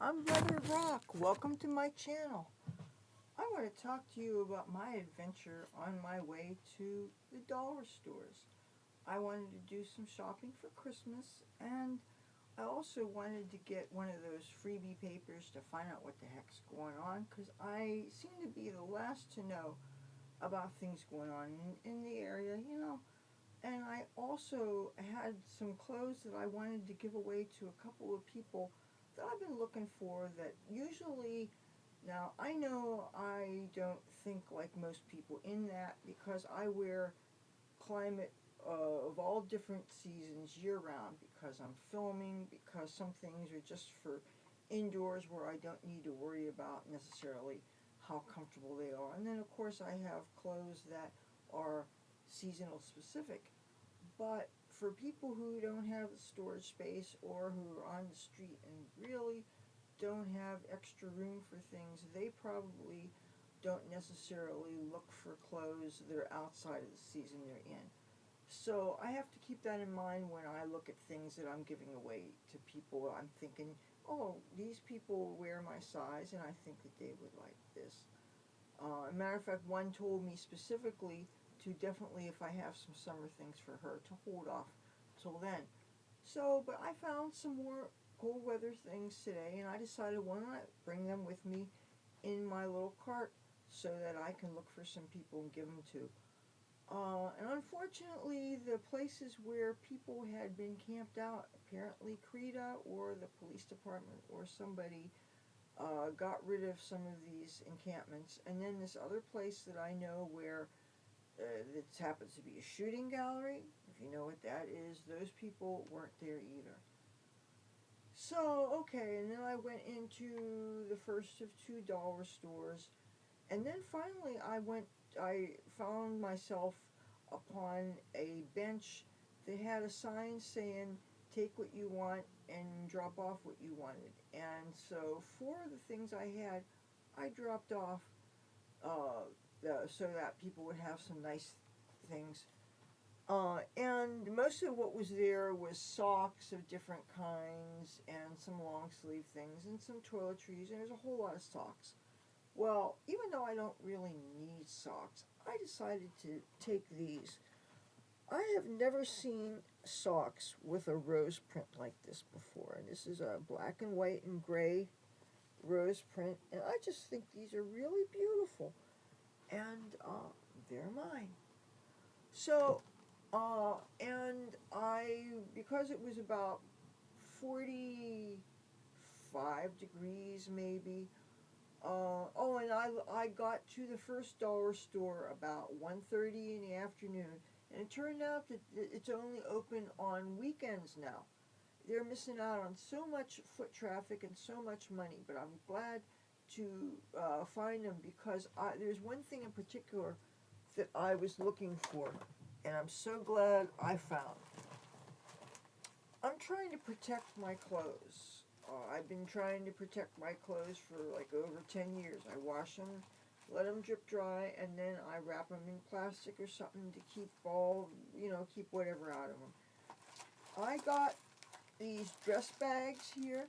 I'm Brother Rokk. Welcome to my channel. I want to talk to you about my adventure on my way to the dollar stores. I wanted to do some shopping for Christmas, and I also wanted to get one of those freebie papers to find out what the heck's going on, because I seem to be the last to know about things going on in the area, And I also had some clothes that I wanted to give away to a couple of people that I've been looking for that usually, now I know I don't think like most people in that because I wear climate of all different seasons year round because I'm filming, because some things are just for indoors where I don't need to worry about necessarily how comfortable they are. And then of course I have clothes that are seasonal specific. But for people who don't have the storage space or who are on the street and really don't have extra room for things, they probably don't necessarily look for clothes that are outside of the season they're in. So I have to keep that in mind when I look at things that I'm giving away to people. I'm thinking, oh, these people wear my size and I think that they would like this. As a matter of fact, one told me specifically to definitely, if I have some summer things for her, to hold off till then. So, but I found some more cold weather things today, and I decided why not bring them with me in my little cart so that I can look for some people and give them to. And unfortunately, the places where people had been camped out, apparently CRETA or the police department or somebody got rid of some of these encampments. And then this other place that I know where it happens to be a shooting gallery, if you know what that is, those people weren't there either. So, okay, and then I went into the first of two dollar stores, and then finally I found myself upon a bench that had a sign saying, take what you want and drop off what you wanted. And so, four of the things I had, I dropped off uh, so that people would have some nice things. And most of what was there was socks of different kinds and some long sleeve things and some toiletries, and there's a whole lot of socks. Well, even though I don't really need socks, I decided to take these. I have never seen socks with a rose print like this before, and this is a black and white and gray rose print, and I just think these are really beautiful, and they're mine. So, and because it was about 45 degrees maybe, and I got to the first dollar store about 1:30 in the afternoon, and it turned out that it's only open on weekends now. They're missing out on so much foot traffic and so much money, but I'm glad to find them because there's one thing in particular that I was looking for, and I'm so glad I found. I'm trying to protect my clothes. I've been trying to protect my clothes for like over 10 years. I wash them, let them drip dry, and then I wrap them in plastic or something to keep whatever out of them. I got these dress bags here.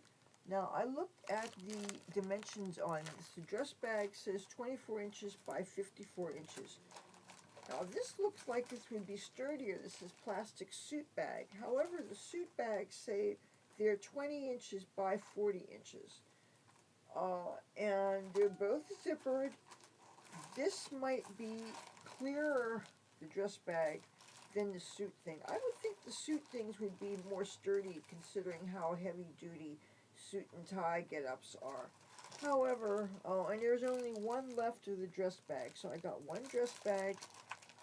Now, I looked at the dimensions on this. The dress bag says 24 inches by 54 inches. Now, this looks like this would be sturdier. This is plastic suit bag. However, the suit bags say they're 20 inches by 40 inches. And they're both zippered. This might be clearer, the dress bag, than the suit thing. I would think the suit things would be more sturdy considering how heavy duty suit and tie get-ups are. However, and there's only one left of the dress bag, so I got one dress bag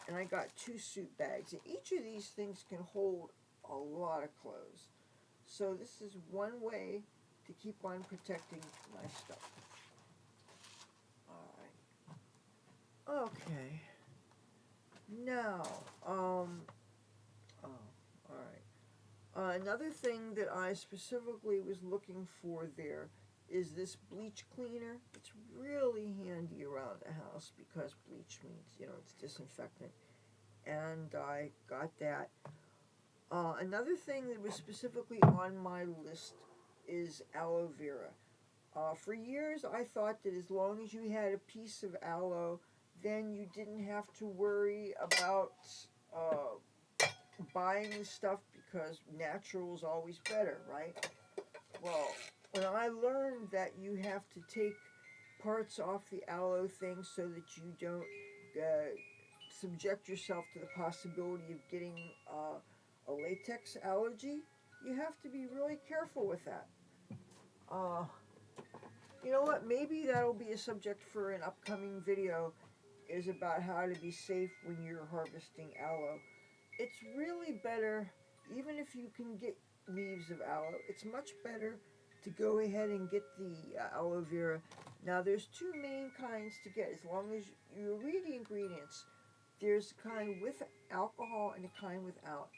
and I got two suit bags. And each of these things can hold a lot of clothes. So this is one way to keep on protecting my stuff. Alright. Okay. Now, oh, alright. Another thing that I specifically was looking for there is this bleach cleaner. It's really handy around the house because bleach means, it's disinfectant. And I got that. Another thing that was specifically on my list is aloe vera. For years, I thought that as long as you had a piece of aloe, then you didn't have to worry about uh, buying the stuff because natural is always better, right? Well, when I learned that you have to take parts off the aloe thing so that you don't subject yourself to the possibility of getting a latex allergy, you have to be really careful with that. Uh, you know what? Maybe that'll be a subject for an upcoming video, is about how to be safe when you're harvesting aloe. It's really better, even if you can get leaves of aloe, it's much better to go ahead and get the aloe vera. Now, there's two main kinds to get, as long as you read the ingredients. There's a kind with alcohol and a kind without.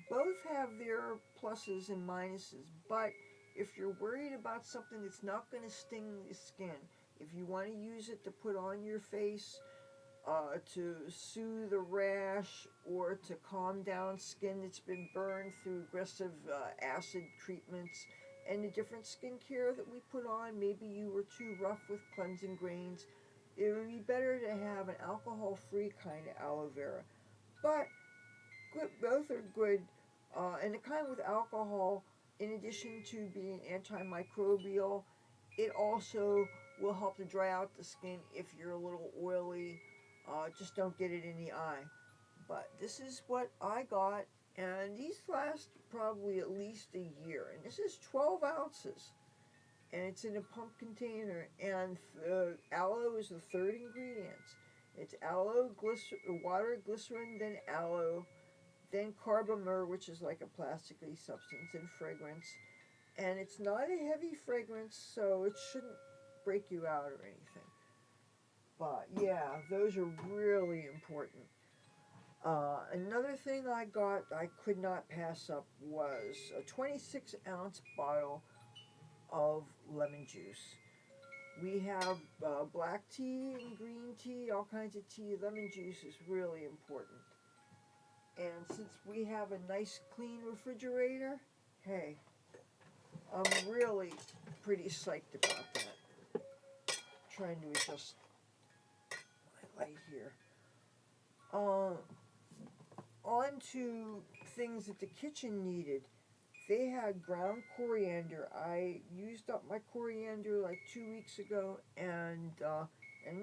Both have their pluses and minuses, but if you're worried about something that's not going to sting the skin, if you want to use it to put on your face, to soothe a rash, or to calm down skin that's been burned through aggressive acid treatments, and the different skincare that we put on, maybe you were too rough with cleansing grains, it would be better to have an alcohol-free kind of aloe vera. But good, both are good. And the kind with alcohol, in addition to being antimicrobial, it also will help to dry out the skin if you're a little oily. Just don't get it in the eye. But this is what I got, and these last probably at least a year. And this is 12 ounces, and it's in a pump container. And aloe is the third ingredient. It's aloe, water, glycerin, then aloe, then carbomer, which is like a plasticky substance, and fragrance. And it's not a heavy fragrance, so it shouldn't break you out or anything. But yeah, those are really important. Another thing I got I could not pass up was a 26-ounce bottle of lemon juice. We have black tea and green tea, all kinds of tea. Lemon juice is really important. And since we have a nice clean refrigerator, hey, I'm really pretty psyched about that. Trying to adjust my light here. On to things that the kitchen needed. They had ground coriander. I used up my coriander like 2 weeks ago, and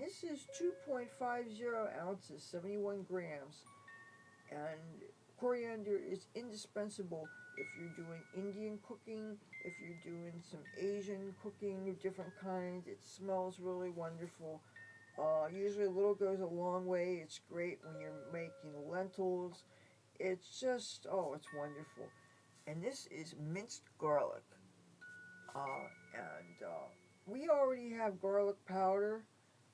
this is 2.50 ounces, 71 grams. And coriander is indispensable if you're doing Indian cooking, if you're doing some Asian cooking of different kinds. It smells really wonderful. Usually a little goes a long way. It's great when you're making lentils. It's just, oh, it's wonderful. And this is minced garlic. We already have garlic powder.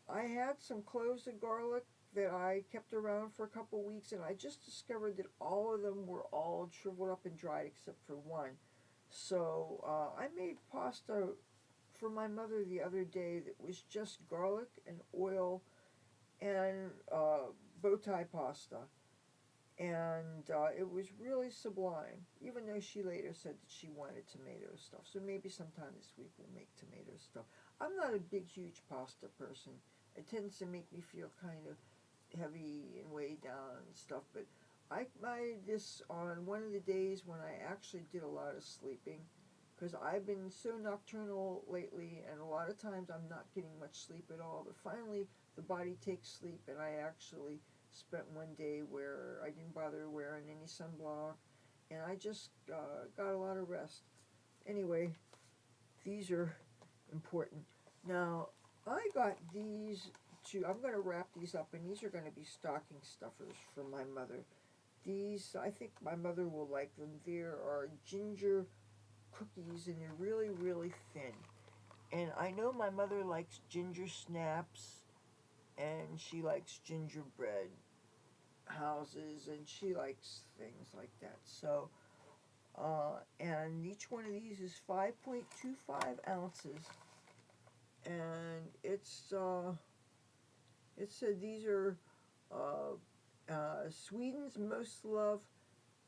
I had some cloves of garlic that I kept around for a couple weeks, and I just discovered that all of them were all shriveled up and dried except for one. So I made pasta for my mother the other day that was just garlic and oil and bow tie pasta. And it was really sublime, even though she later said that she wanted tomato stuff. So maybe sometime this week we'll make tomato stuff. I'm not a big, huge pasta person. It tends to make me feel kind of heavy and weighed down and stuff. But I made this on one of the days when I actually did a lot of sleeping, because I've been so nocturnal lately, and a lot of times I'm not getting much sleep at all. But finally, the body takes sleep, and I actually spent one day where I didn't bother wearing any sunblock, and I just got a lot of rest. Anyway, these are important. Now, I got these two. I'm going to wrap these up, and these are going to be stocking stuffers for my mother. These, I think my mother will like them. There are ginger cookies, and they're really, really thin. And I know my mother likes ginger snaps, and she likes gingerbread houses, and she likes things like that. So, and each one of these is 5.25 ounces, and it said these are Sweden's most loved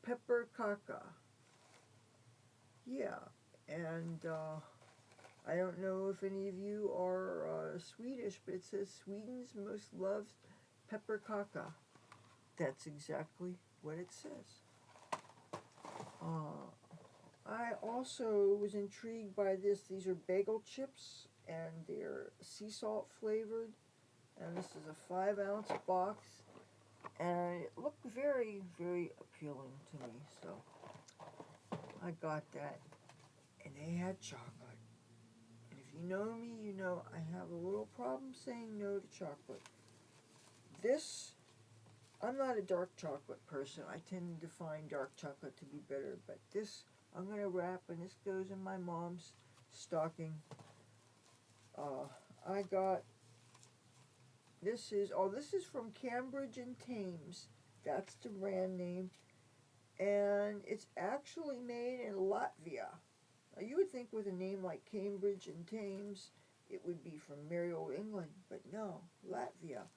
pepper kaka. Yeah, and I don't know if any of you are Swedish, but it says Sweden's most loved pepparkaka. That's exactly what it says. I also was intrigued by this. These are bagel chips, and they're sea salt flavored. And this is a 5-ounce box, and it looked very, very appealing to me. So I got that, and they had chocolate. And if you know me, you know I have a little problem saying no to chocolate. This, I'm not a dark chocolate person. I tend to find dark chocolate to be better, but this I'm going to wrap, and this goes in my mom's stocking. I got, this is from Cambridge and Thames. That's the brand name. And it's actually made in Latvia. Now, you would think with a name like Cambridge and Thames, it would be from merry old England, but no, Latvia.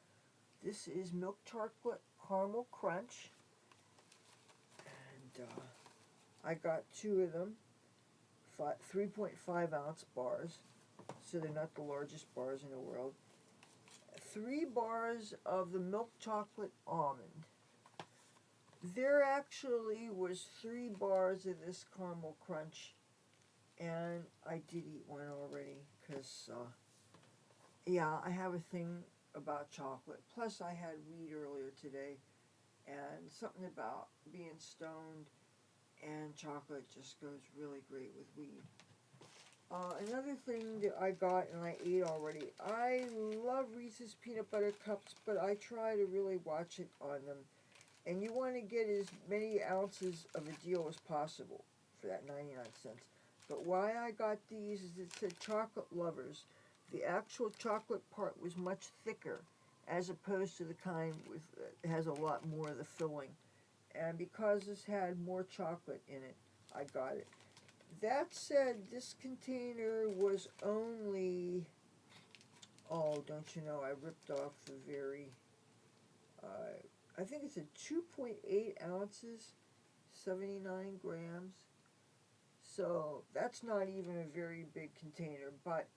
This is milk chocolate caramel crunch, and I got 2 of them, 3.5-ounce bars, so they're not the largest bars in the world. 3 bars of the milk chocolate almond. There actually was 3 bars of this caramel crunch, and I did eat one already, because, yeah, I have a thing about chocolate. Plus, I had weed earlier today, and something about being stoned and chocolate just goes really great with weed. Another thing that I got and I ate already, I love Reese's Peanut Butter Cups, but I try to really watch it on them. And you want to get as many ounces of a deal as possible for that 99 cents. But why I got these is it said chocolate lovers. The actual chocolate part was much thicker as opposed to the kind with has a lot more of the filling. And because this had more chocolate in it, I got it. That said, this container was only, oh, don't you know, I ripped off the very, I think it's a 2.8 ounces, 79 grams. So that's not even a very big container, but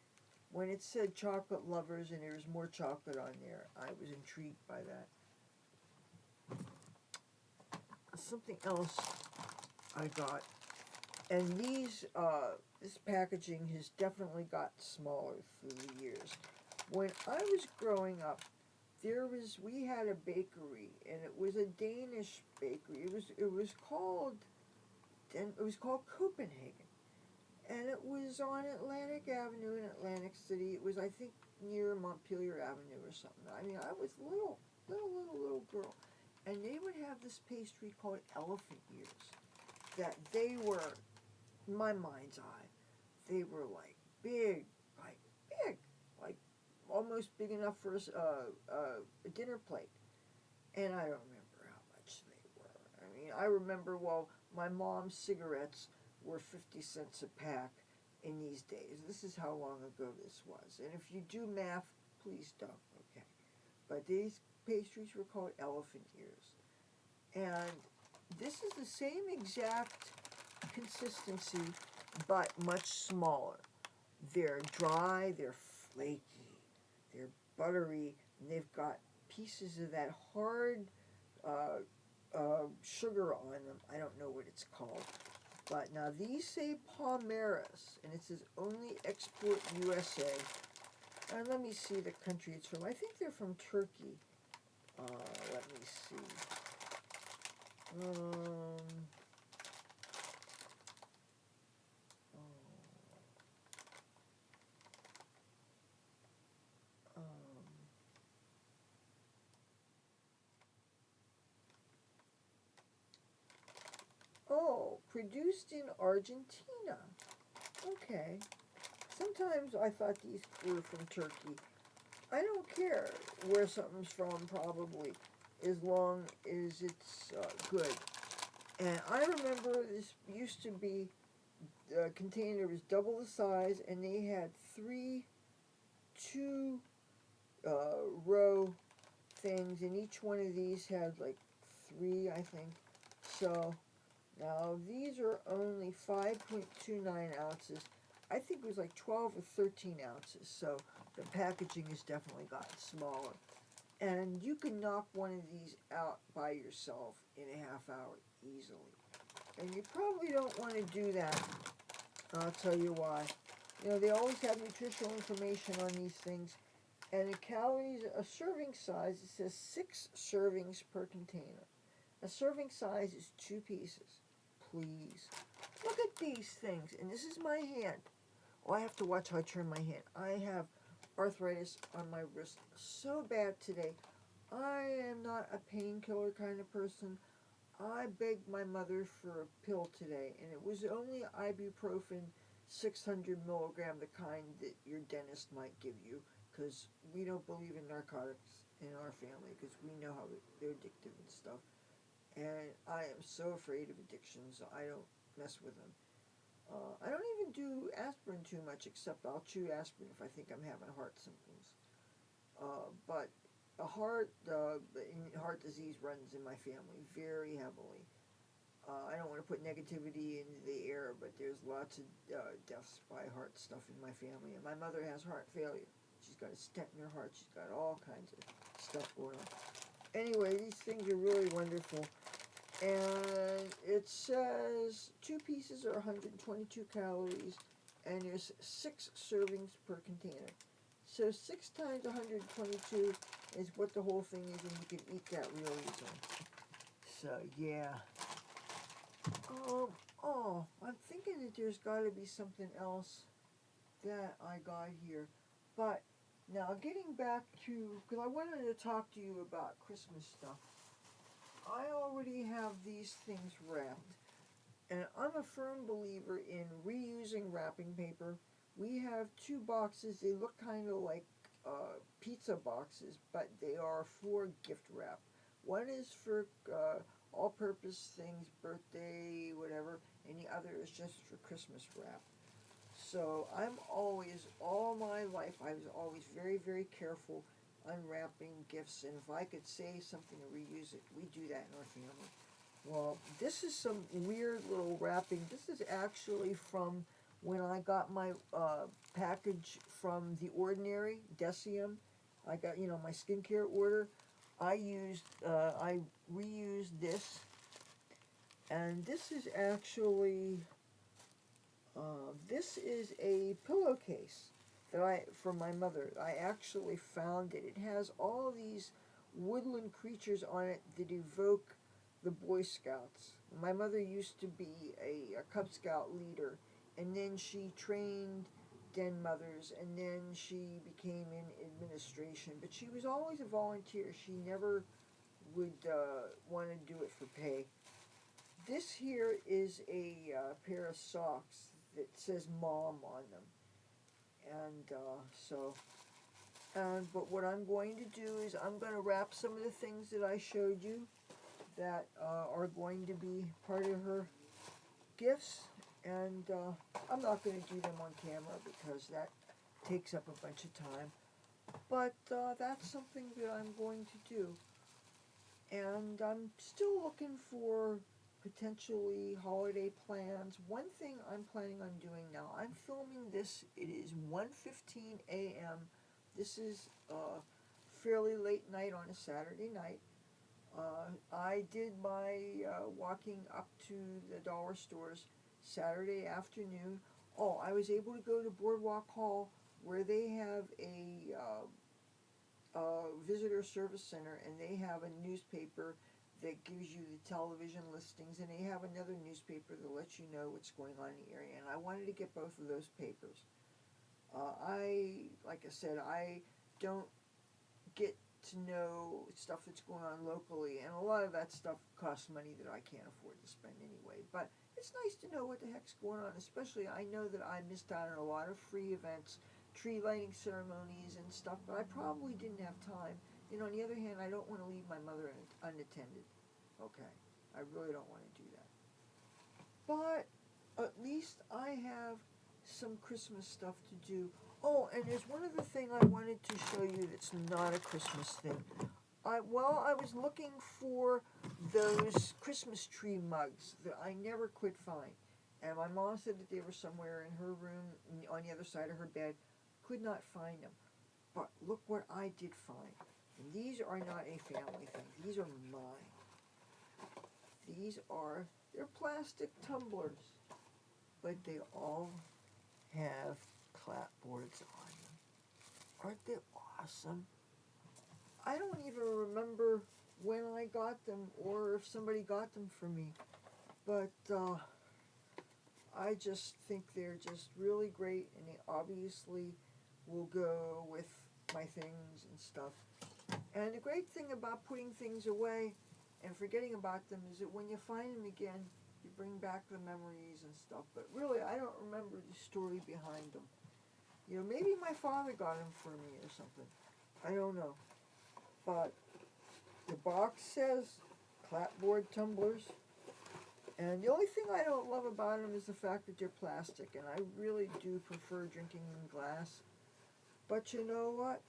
when it said chocolate lovers and there was more chocolate on there, I was intrigued by that. Something else I got, and this packaging has definitely got smaller through the years. When I was growing up, we had a bakery, and it was a Danish bakery. It was called Copenhagen, and it was on Atlantic Avenue in Atlantic City. It was, I think, near Montpelier Avenue or something. I mean, I was little girl, and they would have this pastry called elephant ears. That they were, in my mind's eye, they were like big, like almost big enough for a dinner plate. And I don't remember how much they were. I mean, I remember, well, my mom's cigarettes were 50 cents a pack in these days. This is how long ago this was. And if you do math, please don't, okay? But these pastries were called elephant ears. And this is the same exact consistency, but much smaller. They're dry, they're flaky, they're buttery, and they've got pieces of that hard sugar on them. I don't know what it's called. But now these say Palmeiras, and it says only export USA. And let me see the country it's from. I think they're from Turkey. Let me see. Produced in Argentina. Okay. Sometimes I thought these were from Turkey. I don't care where something's from, probably, as long as it's good. And I remember this used to be, the container was double the size, and they had 2 row things, and each one of these had like 3, I think. So now these are only 5.29 ounces. I think it was like 12 or 13 ounces, so the packaging has definitely gotten smaller. And you can knock one of these out by yourself in a half hour easily. And you probably don't want to do that. I'll tell you why. You know, they always have nutritional information on these things. And the calories, a serving size, it says 6 servings per container. A serving size is 2 pieces. Please. Look at these things. And this is my hand. Oh, I have to watch how I turn my hand. I have arthritis on my wrist so bad today. I am not a painkiller kind of person. I begged my mother for a pill today, and it was only ibuprofen 600 milligram, the kind that your dentist might give you, because we don't believe in narcotics in our family, because we know how they're addictive and stuff. And I am so afraid of addictions, I don't mess with them. I don't even do aspirin too much, except I'll chew aspirin if I think I'm having heart symptoms. But heart disease runs in my family very heavily. I don't want to put negativity into the air, but there's lots of deaths by heart stuff in my family. And my mother has heart failure. She's got a stent in her heart. She's got all kinds of stuff going on. Anyway, these things are really wonderful. And it says 2 pieces are 122 calories, and there's 6 servings per container. So 6 times 122 is what the whole thing is, and you can eat that real easily. So yeah. I'm thinking that there's got to be something else that I got here. But now getting back to, because I wanted to talk to you about Christmas stuff. I already have these things wrapped, and I'm a firm believer in reusing wrapping paper. We have 2 boxes. They look kind of like pizza boxes, but they are for gift wrap. One is for all-purpose things, birthday, whatever, and the other is just for Christmas wrap. So I'm always, all my life, I was always very, very careful unwrapping gifts, and if I could save something and reuse it, we do that in our family. Well, this is some weird little wrapping. This is actually from when I got my package from The Ordinary, Decium. I got, my skincare order. I reused this, and this is actually, this is a pillowcase that for my mother. I actually found it. It has all these woodland creatures on it that evoke the Boy Scouts. My mother used to be a Cub Scout leader, and then she trained den mothers, and then she became in administration. But she was always a volunteer. She never would want to do it for pay. This here is a pair of socks that says Mom on them. And but what I'm going to do is I'm going to wrap some of the things that I showed you that are going to be part of her gifts, and I'm not going to do them on camera because that takes up a bunch of time, but that's something that I'm going to do. And I'm still looking for potentially holiday plans. One thing I'm planning on doing now, I'm filming this, it is 1:15 a.m. This is fairly late night on a Saturday night. I did my walking up to the dollar stores Saturday afternoon. Oh, I was able to go to Boardwalk Hall where they have a visitor service center, and they have a newspaper that gives you the television listings, and they have another newspaper that lets you know what's going on in the area, and I wanted to get both of those papers. Like I said, I don't get to know stuff that's going on locally, and a lot of that stuff costs money that I can't afford to spend anyway, but it's nice to know what the heck's going on, especially I know that I missed out on a lot of free events, tree lighting ceremonies and stuff, but I probably didn't have time. On the other hand, I don't want to leave my mother unattended. Okay, I really don't want to do that. But at least I have some Christmas stuff to do. Oh, and there's one other thing I wanted to show you that's not a Christmas thing. I was looking for those Christmas tree mugs that I never could find. And my mom said that they were somewhere in her room on the other side of her bed. Could not find them. But look what I did find. And these are not a family thing. These are mine. They're plastic tumblers. But they all have clapboards on them. Aren't they awesome? I don't even remember when I got them or if somebody got them for me. But I just think they're just really great, and they obviously will go with my things and stuff. And the great thing about putting things away and forgetting about them is that when you find them again, you bring back the memories and stuff. But really, I don't remember the story behind them. You know, maybe my father got them for me or something. I don't know. But the box says clapboard tumblers. And the only thing I don't love about them is the fact that they're plastic. And I really do prefer drinking in glass. But you know what?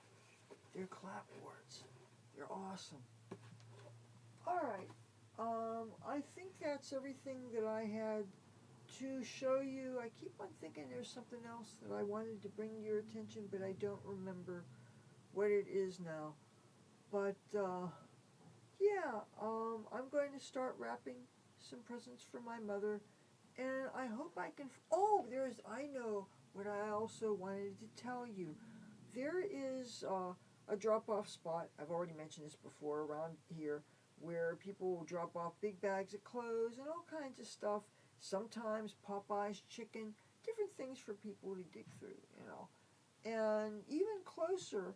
They're clapboards. They're awesome. Alright. I think that's everything that I had to show you. I keep on thinking there's something else that I wanted to bring to your attention, but I don't remember what it is now. But, yeah, I'm going to start wrapping some presents for my mother, and I hope I can, I know what I also wanted to tell you. There is a drop-off spot, I've already mentioned this before, around here, where people will drop off big bags of clothes and all kinds of stuff, sometimes Popeye's chicken, different things for people to dig through, you know. And even closer,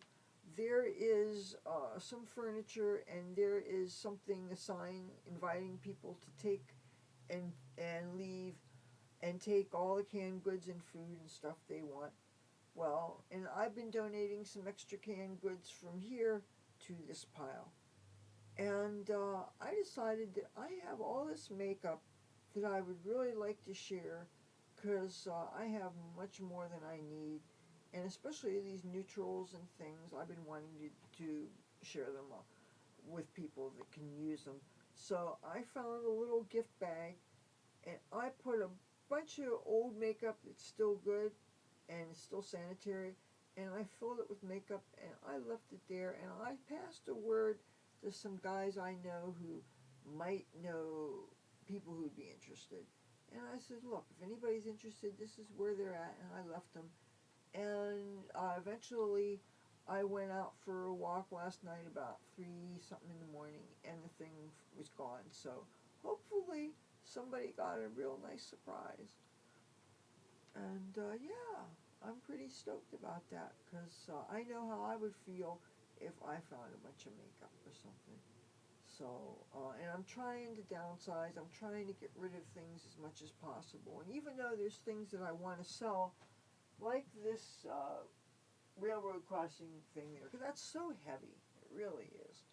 there is some furniture, and there is a sign inviting people to take and leave and take all the canned goods and food and stuff they want. Well, and I've been donating some extra canned goods from here to this pile. And I decided that I have all this makeup that I would really like to share, because I have much more than I need. And especially these neutrals and things, I've been wanting to share them with people that can use them. So I found a little gift bag, and I put a bunch of old makeup that's still good and it's still sanitary, and I filled it with makeup, and I left it there, and I passed a word to some guys I know who might know people who'd be interested. And I said, look, if anybody's interested, this is where they're at, and I left them. And eventually I went out for a walk last night about 3 something in the morning, and the thing was gone. So hopefully somebody got a real nice surprise. And yeah, I'm pretty stoked about that, because I know how I would feel if I found a bunch of makeup or something. So, and I'm trying to downsize. I'm trying to get rid of things as much as possible. And even though there's things that I want to sell, like this railroad crossing thing there, because that's so heavy. It really is.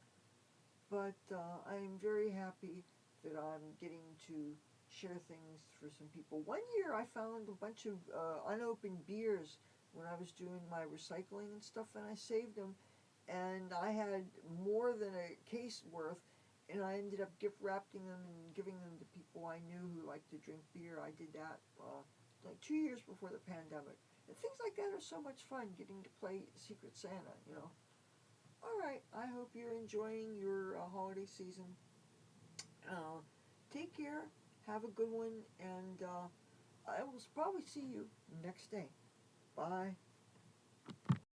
But I'm very happy that I'm getting to share things for some people. One year I found a bunch of unopened beers when I was doing my recycling and stuff, and I saved them, and I had more than a case worth, and I ended up gift wrapping them and giving them to people I knew who liked to drink beer. I did that like 2 years before the pandemic. And things like that are so much fun, getting to play Secret Santa, you know. Alright, I hope you're enjoying your holiday season. Take care, have a good one, and I will probably see you next day. Bye.